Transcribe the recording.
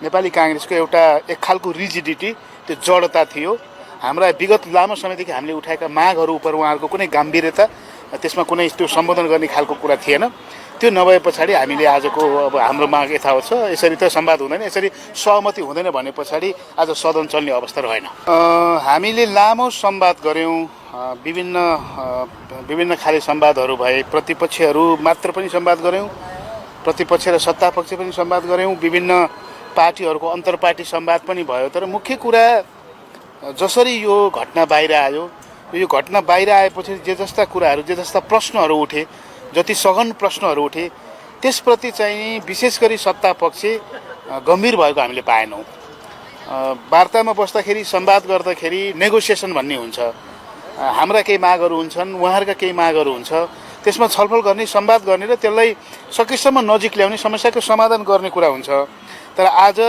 नेपाली काङ्ग्रेसको एउटा एक खालको रिजिडिटी, त्यो जडता थियो। हाम्रा विगत लामो समयदेखि हामीले उठाएका मागहरू उप उहाँहरूको कुनै गम्भीरता, त्यसमा कुनै त्यो सम्बोधन गर्ने खालको कुरा थिएन। त्यो नभए पछाडि हामीले आजको अब हाम्रो माग यथावत छ। यसरी त संवाद हुँदैन, यसरी सहमति हुँदैन भने पछाडि आज सदन चल्ने अवस्था रहेन। हामीले लामो संवाद गऱ्यौँ, विभिन्न खाले संवादहरू भए। प्रतिपक्षहरू मात्र पनि संवाद गऱ्यौँ, प्रतिपक्ष र सत्तापक्ष पनि संवाद गऱ्यौँ, विभिन्न पार्टीहरूको अन्तर्पार्टी संवाद पनि भयो। तर मुख्य कुरा जसरी यो घटना बाहिर आयो, यो घटना बाहिर आएपछि जे जस्ता कुराहरू, जे जस्ता प्रश्नहरू उठे, जति सघन प्रश्नहरू उठे, त्यसप्रति चाहिँ विशेष गरी सत्तापक्ष गम्भीर भएको हामीले पाएनौँ। वार्तामा बस्दाखेरि, संवाद गर्दाखेरि नेगोसिएसन भन्ने हुन्छ। हाम्रा केही मागहरू हुन्छन्, उहाँहरूका केही मागहरू हुन्छ, त्यसमा छलफल गर्ने, संवाद गर्ने र त्यसलाई सकेसम्म नजिक ल्याउने, समस्याको समाधान गर्ने कुरा हुन्छ। तर आज